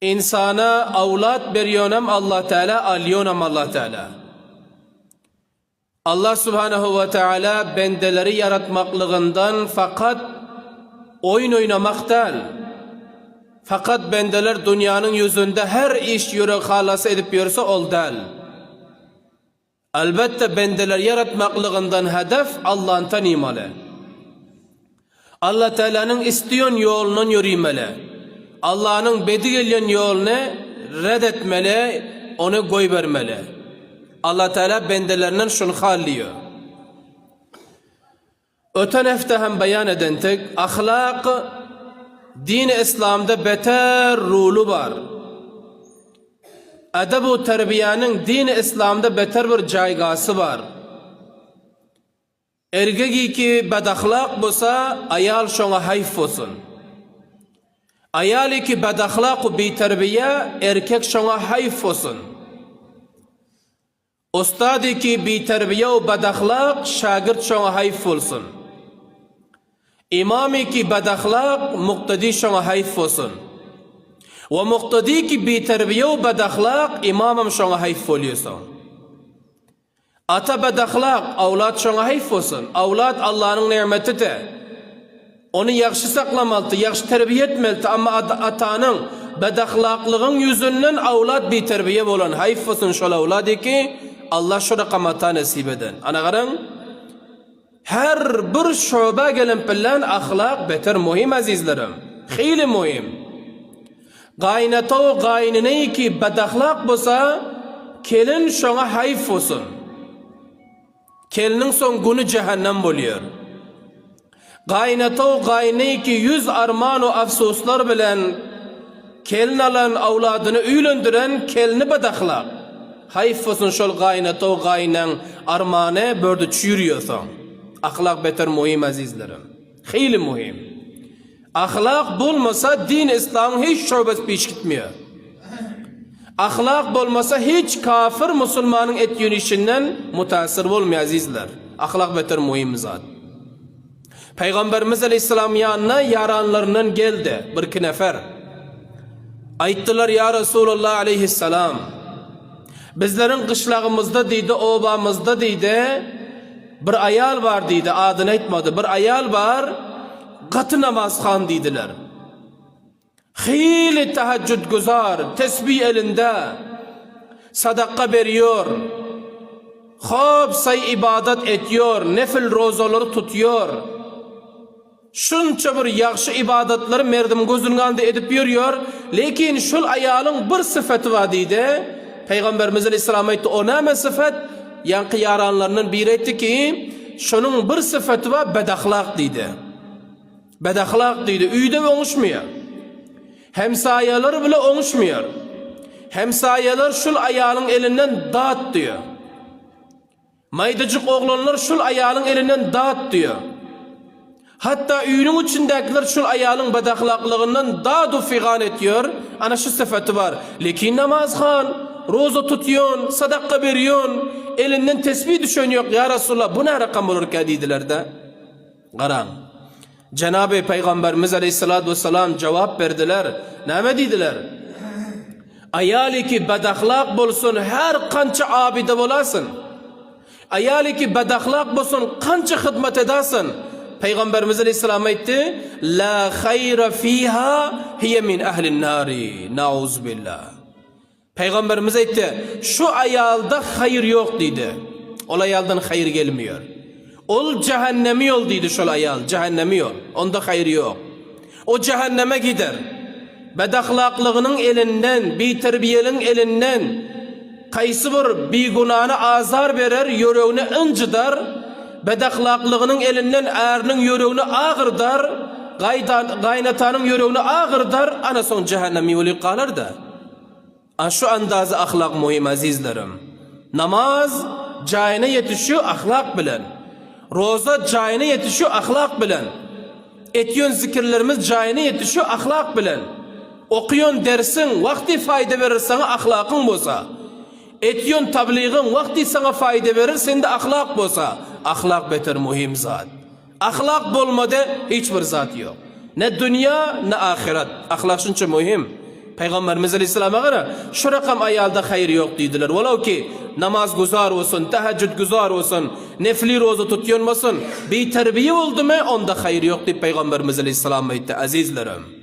insana avlat beriyonam Allah Teala, aliyonam Allah Teala. Allah Subhanahu ve Teala bendeleri yaratmaklığından fakat oyun oynamaktan, fakat bendeler dünyanın yüzünde her iş yürü halası edip yürüse ol del. Elbette bendeler yaratmaklığından hedef Allah'ın tanımalı. Allah Teala'nın istiyon yolunun yürümeli. Allah'ın bedigelen yolunu reddetmeli, onu koy vermeli. Allah Teala bendelerinden şunu halliyor. Öten hafta hem beyan edentik, ahlak din-i İslam'da beter rulu var. Edeb-u terbiyenin din-i İslam'da beter bir caygası var. Erkek ki bedahlak bolsa ayal şona hayf olsun. Ayal ki bedahlak bi terbiye erkek şona hayf olsun. Ustad ki bi terbiye ve bedahlak şagird şona hayf olsun. İmam ki bedahlak muqtadi şona hayf olsun. Ve muqtadi ki bi terbiye ve bedahlak imamım şona hayf oluyorsun. Ata bedahlak avlat şona hayf olsun. Avlat Allah'ın nimetidir. Onu yaxşı saklamalı, yaxşı terbiye etmeli ama atanın bedahlaklığın yüzünden avlat bi terbiye olan hayf olsun şola avladı ki Allah şuna kamata nasip eden. Ana qarang, her bir şoba gelen bilen ahlak beter muhim azizlerim. Xeyli muhim. Gaynata o gaynine ki bedahlak bolsa kelin şona hayf olsun. Kelinin son günü cehennem buluyor. Gaynata o gaynine ki 100 arman o afsuslar bilen kelin alan avladını üylendüren kelini bedahlak. Hayf olsun şol gaynata o gaynen armanı bördü çürüyorsan. Ahlak beter muhim azizlerim. Xeyli muhim. Ahlak bulmasa din İslam'ın hiç şubesi peş gitmiyor. Ahlak bulmasa hiç kafir Müslümanın et yönüşünden mutasir olmuyor azizler. Ahlak beter muhim zat. Peygamberimiz Aleyhisselam yanına yaranlarından geldi bir iki nefer. Ayttılar ya Resulullah Aleyhisselam. Bizlerin kışlağımızda deydi, obamızda deydi, bir ayal var deydi, adını etmedi. Bir ayal var, katı namaz khan deydiler. Xeyli teheccüd güzar, tesbih elinde, sadaka veriyor, hop say ibadet ediyor, nefil rozaları tutuyor. Şunça bir yaxşı ibadetleri merdim gözünün önünde edip yürüyor. Lekin şul ayalın bir sıfatı var deydi. Peygamberimiz Aleyhisselam etti, o ne sıfat? Yankı yaranlarının biri etti ki, şunun bir sıfatı var, bedahlak deydi. Bedahlak deydi, üyde ve onuşmuyor. Hemsayeler bile onuşmuyor. Hemsayeler şul ayalın elinden dağıt diyor. Maydacık oğlanlar şul ayalın elinden dağıt diyor. Hatta üyünün içindekiler şul ayalın bedahlaklığından dağıt figan ediyor. Ana şu sıfatı var. Lekin namaz khan, roza tutuyorsun, sadaka veriyorsun, elinden tesbih düşen yok ya Resulullah. Bu ne rakam olur ki dediler de. Qaran. Cenab-ı Peygamberimiz Aleyhisselatü Vesselam cevap verdiler. Ne dediler? Ayali ki bedahlak bolsun her kança abide olasın. Ayali ki bedahlak bolsun kança hizmet edasin. Peygamberimiz Aleyhisselam etti. La hayra fiha hiye min ehlin nari. Nauzubillah. Peygamberimiz etti. Şu ayalda hayır yok dedi. O ayaldan hayır gelmiyor. Ol cehennemi yol dedi şu ayal. Cehennemi yol. Onda hayır yok. O cehenneme gider. Bedahlaklığının elinden, bir terbiyenin elinden kaysı bir günahına azar verer, yüreğine incıdar. Bedahlaklığının elinden erinin yüreğine ağırdar. Gaynatanın yüreğine ağırdar. Ana son cehennemi yolu kalır da. Şu andazı ahlak muhim azizlerim. Namaz cayına yetişiyor ahlak bilen. Roza cayına yetişiyor ahlak bilen. Etiyon zikirlerimiz cayına yetişiyor ahlak bilen. Okuyon dersin vakti fayda verir sana ahlakın bolsa. Etiyon tabliğin vakti sana fayda verir sende ahlak bolsa. Ahlak beter muhim zat. Ahlak bolmadı hiçbir zat yok. Ne dünya ne ahiret. Ahlak şunca muhim. Peygamberimiz Aleyhisselam'a göre şu rakam ayalda hayır yok dediler. Velav ki namaz güzar olsun, teheccüd güzar olsun, nefli roza tutuyor musun? Bir terbiye oldu mu onda hayır yok deyip Peygamberimiz Aleyhisselam'a etti azizlerim.